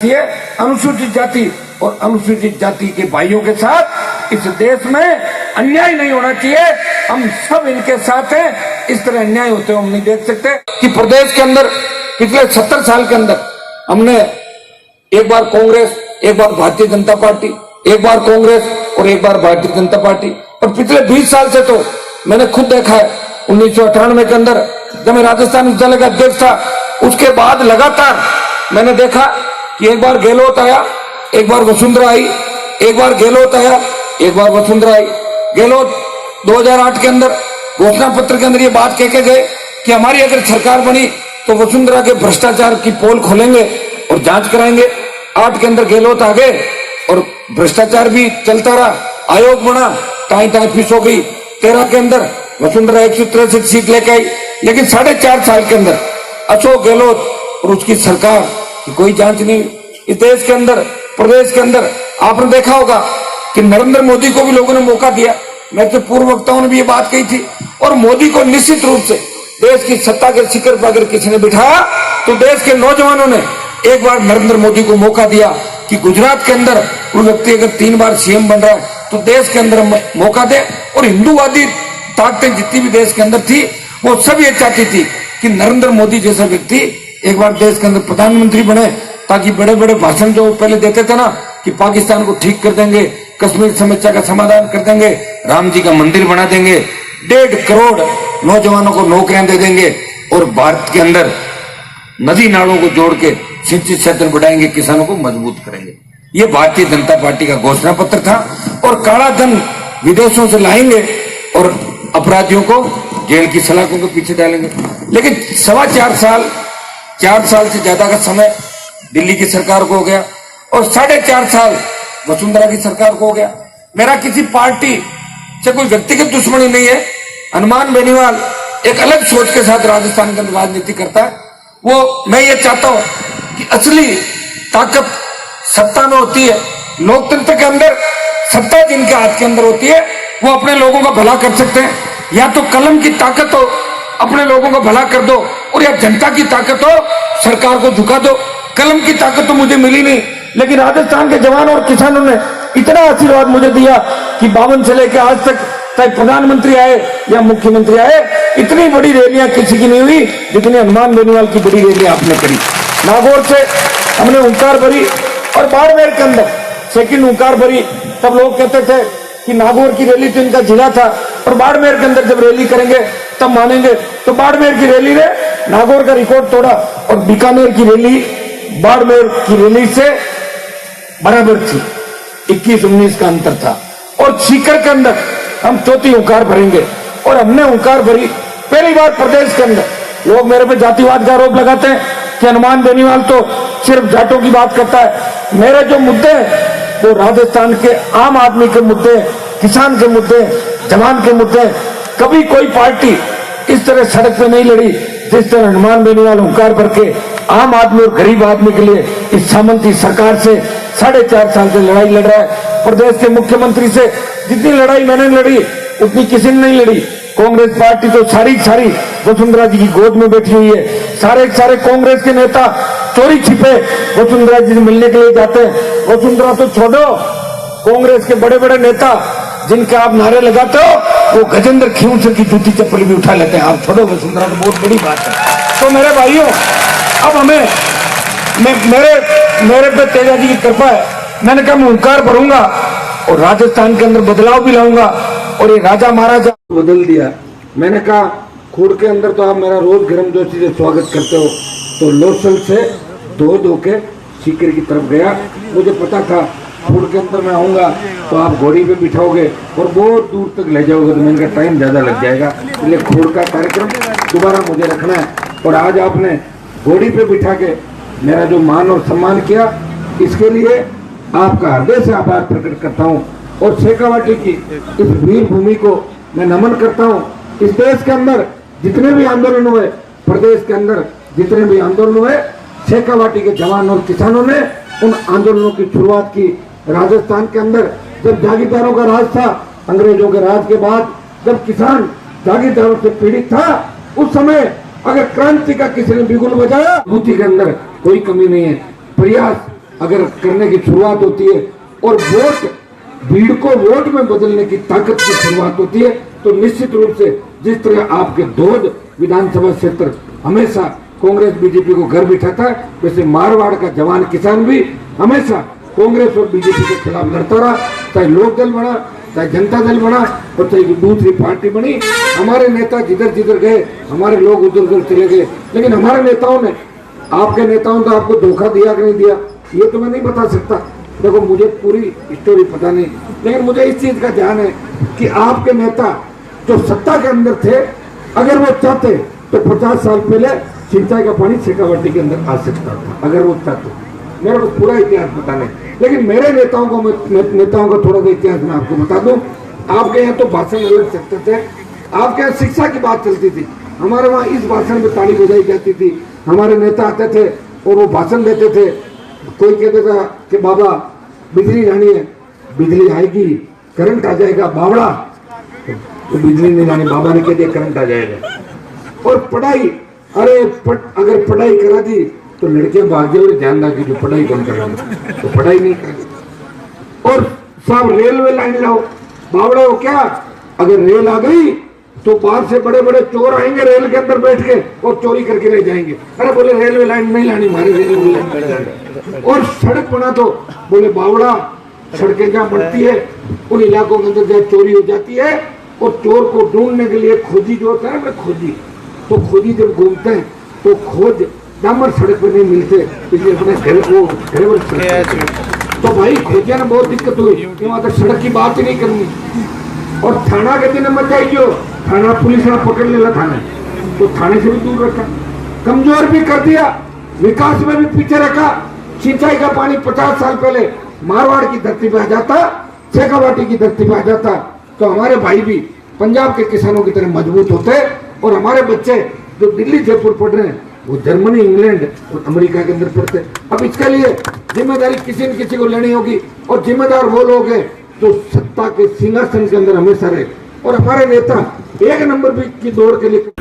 अनुसूचित जाति और अनुसूचित जाति के भाइयों के साथ इस देश में अन्याय नहीं होना चाहिए। हम सब इनके साथ हैं। इस तरह अन्याय होते हुए हम नहीं देख सकते कि प्रदेश के अंदर पिछले 70 साल के अंदर हमने एक बार कांग्रेस, एक बार भारतीय जनता पार्टी, एक बार कांग्रेस और एक बार भारतीय जनता पार्टी, और पिछले 20 साल से तो मैंने खुद देखा है। 1998 के अंदर जब मैं राजस्थान विद्यालय का अध्यक्ष था, उसके बाद लगातार मैंने देखा कि एक बार गहलोत आया, एक बार वसुंधरा आई, एक बार गहलोत आया, एक बार वसुंधरा आई। गहलोत 2008 के अंदर घोषणा पत्र के अंदर ये बात कह के गए कि हमारी अगर सरकार बनी तो वसुंधरा के भ्रष्टाचार की पोल खोलेंगे और जांच कराएंगे। 8 के अंदर गहलोत आ गए और भ्रष्टाचार भी चलता रहा, आयोग बना, टाई फीस हो गई। 13 के अंदर वसुंधरा 163 सीट लेके आई, लेकिन 4.5 साल के अंदर अशोक गहलोत और उसकी सरकार की कोई जांच नहीं। इस देश के अंदर, प्रदेश के अंदर आपने देखा होगा कि नरेंद्र मोदी को भी लोगों ने मौका दिया। मेरे से पूर्व वक्ताओं ने भी ये बात कही थी, और मोदी को निश्चित रूप से देश की सत्ता के शिखर पर अगर किसी ने बिठाया तो देश के नौजवानों ने एक बार नरेंद्र मोदी को मौका दिया कि गुजरात के अंदर वो व्यक्ति अगर 3 बार सीएम बन रहा है तो देश के अंदर मौका दे। और हिंदूवादी ताकतें जितनी भी देश के अंदर थी, वो सब ये चाहती थी कि नरेंद्र मोदी जैसा व्यक्ति एक बार देश के अंदर प्रधानमंत्री बने, ताकि बड़े बड़े भाषण जो पहले देते थे ना कि पाकिस्तान को ठीक कर देंगे, कश्मीर समस्या का समाधान कर देंगे, राम जी का मंदिर बना देंगे, 1.5 करोड़ नौजवानों को नौकरियां दे देंगे, और भारत के अंदर नदी नालों को जोड़ के सिंचाई क्षेत्र बढ़ाएंगे, किसानों को मजबूत करेंगे। ये भारतीय जनता पार्टी का घोषणा पत्र था। और काला धन विदेशों से लाएंगे और अपराधियों को जेल की सलाखों के पीछे डालेंगे। लेकिन 4 साल से ज्यादा का समय दिल्ली की सरकार को हो गया, और 4.5 साल वसुंधरा की सरकार को हो गया। मेरा किसी पार्टी से कोई व्यक्तिगत दुश्मनी नहीं है। हनुमान बेनीवाल एक अलग सोच के साथ राजस्थान के अंदर राजनीति करता है। वो मैं ये चाहता हूं कि असली ताकत सत्ता में होती है। लोकतंत्र के अंदर सत्ता जिनके हाथ के अंदर होती है वो अपने लोगों का भला कर सकते हैं। या तो कलम की ताकत हो, अपने लोगों का भला कर दो, और या जनता की ताकत हो, सरकार को झुका दो। कलम की ताकत तो मुझे मिली नहीं, लेकिन राजस्थान के जवानों और किसानों ने इतना आशीर्वाद मुझे दिया कि 52 से लेकर आज तक चाहे प्रधानमंत्री आए या मुख्यमंत्री आए, इतनी बड़ी रैलियां किसी की नहीं हुई जितनी हनुमान बेनीवाल की बड़ी रैली आपने करी। नागौर से हमने ओंकार भरी, और बाड़मेर के अंदर सेकंड ओंकार भरी। तब लोग कहते थे कि नागौर की रैली तो इनका जिला था, और बाड़मेर के अंदर जब रैली करेंगे तब मानेंगे। तो बाड़मेर की रैली ने नागौर का रिकॉर्ड तोड़ा, और बीकानेर की रैली बाड़मेर की रैली से बराबर थी, 21-19 का अंतर था। और सीकर के अंदर हम चौथी ओंकार भरेंगे, और हमने ओंकार भरी पहली बार प्रदेश के अंदर। लोग मेरे पे जातिवाद का आरोप लगाते हैं कि हनुमान बेनीवाल तो सिर्फ जाटों की बात करता है। मेरे जो मुद्दे हैं वो राजस्थान के आम आदमी के मुद्दे, किसान के मुद्दे, जवान के मुद्दे। कभी कोई पार्टी इस तरह सड़क पे नहीं लड़ी जिस तरह हनुमान बेनीवाल ओंकार भर के आम आदमी और गरीब आदमी के लिए इस सामंती सरकार से 4.5 साल से लड़ाई लड़ रहा है। प्रदेश के मुख्यमंत्री से जितनी लड़ाई मैंने लड़ी उतनी किसी ने नहीं लड़ी। कांग्रेस पार्टी तो सारी वसुंधरा जी की गोद में बैठी हुई है। सारे कांग्रेस के नेता चोरी छिपे वसुंधरा जी से मिलने के लिए जाते हैं। वसुंधरा तो छोड़ो, कांग्रेस के बड़े बड़े नेता जिनके आप नारे लगाते हो वो गजेंद्र खींवसर की जूती चप्पल भी उठा लेते हैं। आप छोड़ो वसुंधरा, तो बहुत बड़ी बात है। तो मेरे भाइयों, अब हमें मेरे पे तेजा जी की कृपा है। मैंने कहा मैं ओंकार भरूंगा और राजस्थान के अंदर बदलाव भी लाऊंगा, और ये राजा महाराजा बदल दिया। मैंने कहा खूड़ के अंदर तो आप मेरा रोज गर्मजोशी से स्वागत करते हो, तो लोसल से धो के सीकर की तरफ गया। मुझे पता था खूड़ के अंदर मैं आऊंगा तो आप घोड़ी पे बिठाओगे और बहुत दूर तक ले जाओगे, तो मैंने कहा टाइम ज्यादा लग जाएगा, इसलिए खूड़ का कार्यक्रम दोबारा मुझे रखना है। और आज आपने घोड़ी पे बिठा के मेरा जो मान और सम्मान किया, इसके लिए आपका हृदय से आभार प्रकट करता हूँ। और शेखावाटी की इस वीर भूमि को मैं नमन करता हूँ। इस देश के अंदर जितने भी आंदोलन हुए, प्रदेश के अंदर जितने भी आंदोलन हुए, शेखावाटी के जवान और किसानों ने उन आंदोलनों की शुरुआत की। राजस्थान के अंदर जब जागीरदारों का राज था, अंग्रेजों के राज के बाद जब किसान जागीरदारों से पीड़ित था, उस समय अगर क्रांति का किसी ने बिगुल बजाया, बुद्धि के अंदर कोई कमी नहीं है। प्रयास अगर करने की शुरुआत होती है और वोट भीड़ को वोट में बदलने की ताकत की शुरुआत होती है, तो निश्चित रूप से जिस तरह आपके धोद विधानसभा क्षेत्र हमेशा कांग्रेस बीजेपी को घर बिठाता है, वैसे मारवाड़ का जवान किसान भी हमेशा कांग्रेस और बीजेपी के खिलाफ लड़ता रहा, चाहे लोक दल बना, चाहे जनता दल बना और चाहे दूसरी पार्टी बनी। हमारे नेता जिधर जिधर गए, हमारे लोग उधर उधर चले गए, लेकिन हमारे नेताओं ने, आपके नेताओं ने आपको धोखा दिया कि नहीं दिया ये तो मैं नहीं बता सकता। देखो मुझे पूरी स्टोरी पता नहीं, लेकिन मुझे इस चीज का ध्यान है कि आपके नेता जो सत्ता के अंदर थे, अगर वो चाहते तो 50 साल पहले सिंचाई का पानी शेखावाटी के अंदर आ सकता था, अगर वो चाहते। मेरे को पूरा इतिहास पता नहीं, लेकिन मेरे नेताओं का थोड़ा सा इतिहास मैं आपको बता दूं। आपके यहाँ तो भाषण अलग सकते थे, आपके यहाँ शिक्षा की बात चलती थी, हमारे वहाँ इस भाषण में ताली बजाई जाती थी। हमारे नेता आते थे और वो भाषण देते थे, कोई कहते था कि बाबा बिजली जानी है, बिजली आएगी, करंट आ जाएगा, बावड़ा तो बिजली नहीं जानी, बाबा ने कह दिया करंट आ जाएगा। और पढ़ाई, अरे अगर पढ़ाई करा दी तो लड़कियां भाग जाओ, ध्यान रखिए जो पढ़ाई कम करेंगे तो पढ़ाई नहीं करेंगे। और सब रेलवे लाइन लाओ, बावड़ा हो क्या, अगर रेल आ गई तो बाहर से बड़े बड़े चोर आएंगे रेल के अंदर बैठ के और चोरी करके ले जाएंगे। अरे बोले रेलवे लाइन नहीं लानी, हमारी रेलवे लाइन। और सड़क बना दो, बोले बावड़ा सड़कें जहाँ बढ़ती है उन इलाकों के अंदर जहाँ चोरी हो जाती है, और चोर को ढूंढने के लिए खोजी जो होता है ना, खोजी, तो खोजी जब घूमते हैं तो खोज डामर सड़क पर नहीं मिलते, इसलिए अपने घर तो भाई खोजिया ने बहुत दिक्कत हुई कि वहां तक सड़क की बात ही नहीं करनी। और थाना के दिन मत जाइयो, थाना पुलिस ने पकड़ लेला, थाने तो थाने से भी दूर रखा, कमजोर भी कर दिया, विकास में भी पीछे रखा। सिंचाई का पानी 50 साल पहले मारवाड़ की धरती पे आ जाता, शेखावाटी की धरती पे आ जाता, तो हमारे भाई भी पंजाब के किसानों की तरह मजबूत होते, और हमारे बच्चे जो दिल्ली जयपुर पढ़ रहे हैं वो जर्मनी, इंग्लैंड और अमेरिका के अंदर पढ़ते। अब इसके लिए जिम्मेदारी किसी न किसी को लेनी होगी, और जिम्मेदार वो लोग हैं जो सत्ता के सिंहासन के अंदर हमेशा रहे। और हमारे नेता एक नंबर भी की दौड़ के लिए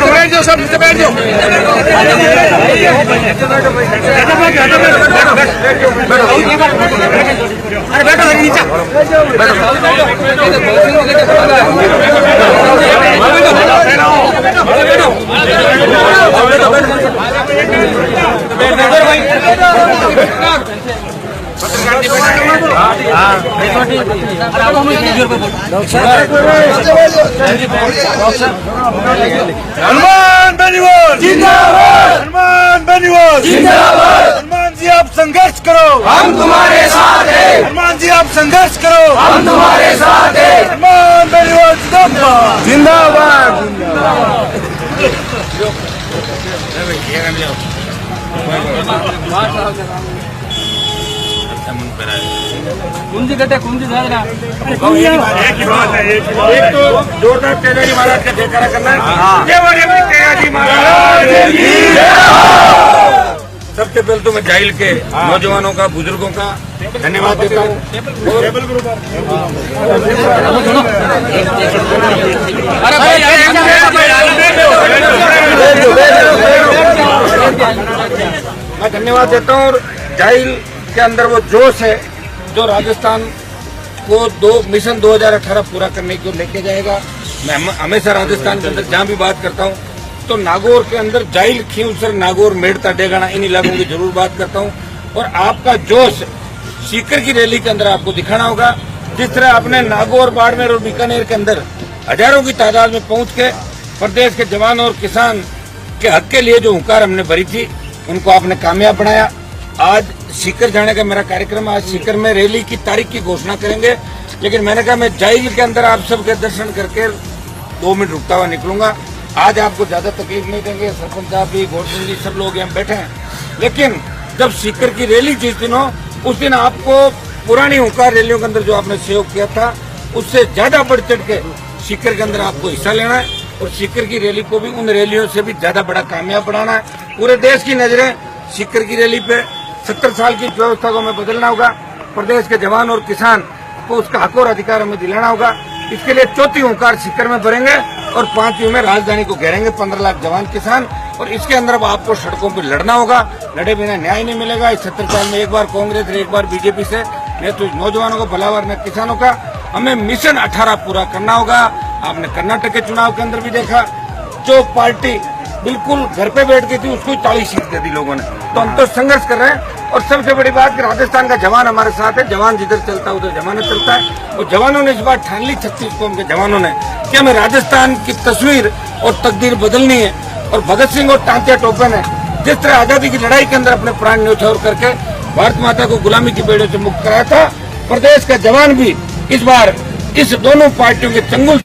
बैठो सब नीचे बैठ जाओ। अरे बैठो नीचे हनुमान बेनीवाल जिंदाबाद, हनुमान बेनीवाल जिंदाबाद। हनुमान जी आप संघर्ष करो, हम तुम्हारे साथ हैं। हनुमान जी आप संघर्ष करो, हम तुम्हारे साथ हैं। हनुमान बेनीवाल जिंदाबाद, जिंदाबाद। कुंजी कहते कुंजी दादा, एक ही बात है, एक तो जोरदार तेजाजी महाराज का जयकारा करना है। जय तेजाजी महाराज। सबसे पहले तो मैं जाहिल के नौजवानों का, बुजुर्गों का धन्यवाद देता हूँ। मैं धन्यवाद देता हूँ। और जाहिल के अंदर वो जोश है जो राजस्थान को मिशन 2018 पूरा करने को लेके जाएगा। मैं हमेशा राजस्थान के अंदर जहाँ भी बात करता हूँ तो नागौर के अंदर जाहिल, खींवसर, नागौर, मेड़ता, डेगाना, इन इलाकों की जरूर बात करता हूँ। और आपका जोश सीकर की रैली के अंदर आपको दिखाना होगा। जिस तरह आपने नागौर, बाड़मेर और बीकानेर के अंदर हजारों की तादाद में पहुंच के प्रदेश के जवान और किसान के हक के लिए जो हुंकार हमने भरी थी उनको आपने कामयाब बनाया। आज सीकर जाने का मेरा कार्यक्रम, आज सीकर में रैली की तारीख की घोषणा करेंगे, लेकिन मैंने कहा मैं जाहिल के अंदर आप सबके दर्शन करके 2 मिनट रुकता हुआ निकलूंगा। आज आपको ज्यादा तकलीफ नहीं देंगे, सरपंच साहब भी, गोरसिंह जी, सब लोग यहाँ बैठे हैं। लेकिन जब सीकर की रैली जिस दिन हो उस दिन आपको पुरानी हुंकार रैलियों के अंदर जो आपने सहयोग किया था उससे ज्यादा बढ़ चढ़ के सीकर के अंदर आपको हिस्सा लेना है, और सीकर की रैली को भी उन रैलियों से भी ज्यादा बड़ा कामयाब बनाना है। पूरे देश की नजरें सीकर की रैली पे 70 साल की व्यवस्था को हमें बदलना होगा। प्रदेश के जवान और किसान को उसका हक और अधिकार हमें दिलाना होगा। इसके लिए चौथी ओंकार सीकर में भरेंगे और 5वीं में राजधानी को घेरेंगे 15 लाख जवान किसान। और इसके अंदर अब आपको सड़कों पर लड़ना होगा। लड़े बिना न्याय नहीं मिलेगा। इस 70 साल में एक बार कांग्रेस और एक बार बीजेपी से न तो नौजवानों को भलावर न किसानों का। हमें मिशन 18 पूरा करना होगा। आपने कर्नाटक के चुनाव के अंदर भी देखा, जो पार्टी बिल्कुल घर पे बैठ गई थी उसको 40 सीट दे दी लोगों ने। तो हम तो संघर्ष कर रहे हैं। और सबसे बड़ी बात कि राजस्थान का जवान हमारे साथ है। जवान जिधर चलता है उधर जमानत चलता है। और जवानों ने इस बार ठान ली, 36 कौम के जवानों ने, कि हमें राजस्थान की तस्वीर और तकदीर बदलनी है। और भगत सिंह और तात्या टोपे ने जिस तरह आजादी की लड़ाई के अंदर अपने प्राण न्यौछावर करके भारत माता को गुलामी की बेड़ों से मुक्त कराया था, प्रदेश का जवान भी इस बार इस दोनों पार्टियों के चंगुल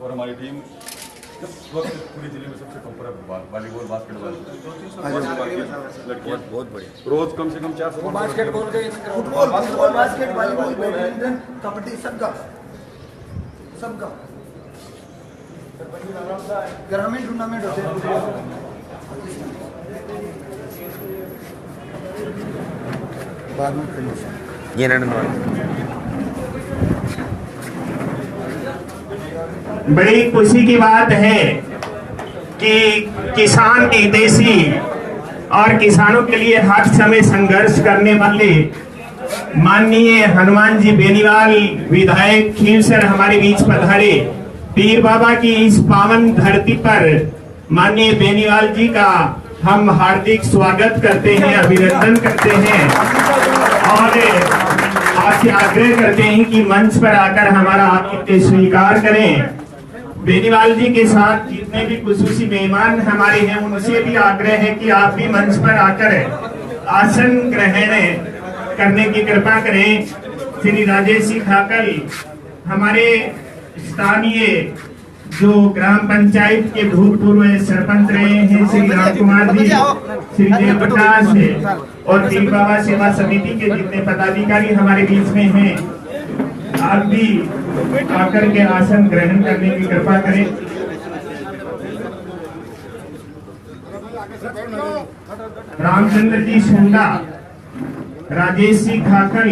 और हमारी टीम इस वक्त पूरे जिले में सबसे कम पर वॉलीबॉल बास्केटबॉल लड़कियां बहुत बढ़िया। रोज कम से कम 400 basketball football basket volleyball badminton kabaddi सबका ग्रामीण टूर्नामेंट होते हैं। बाद में ये बड़ी खुशी की बात है कि किसान हितैषी और किसानों के लिए हर समय संघर्ष करने वाले माननीय हनुमान जी बेनीवाल विधायक खींवसर हमारे बीच पधारे। पीर बाबा की इस पावन धरती पर माननीय बेनीवाल जी का हम हार्दिक स्वागत करते हैं, अभिनंदन करते हैं और आपसे आग्रह करते हैं कि मंच पर आकर हमारा आतिथ्य स्वीकार करें। बेनीवाल जी के साथ जितने भी खुसूसी मेहमान हमारे हैं उनसे भी आग्रह है कि आप भी मंच पर आकर आसन ग्रहण करने की कृपा करें। श्री राजेश सिंह खाकल हमारे स्थानीय जो ग्राम पंचायत के भूतपूर्व सरपंच रहे हैं, श्री रामकुमार जी, श्री जयप्रकाश और पीर बाबा सेवा समिति के जितने पदाधिकारी हमारे बीच में हैं, आप भी आकर के आसन ग्रहण करने की कृपा करें। रामचंद्र जी सुंडा, राजेश सिंह खाकल,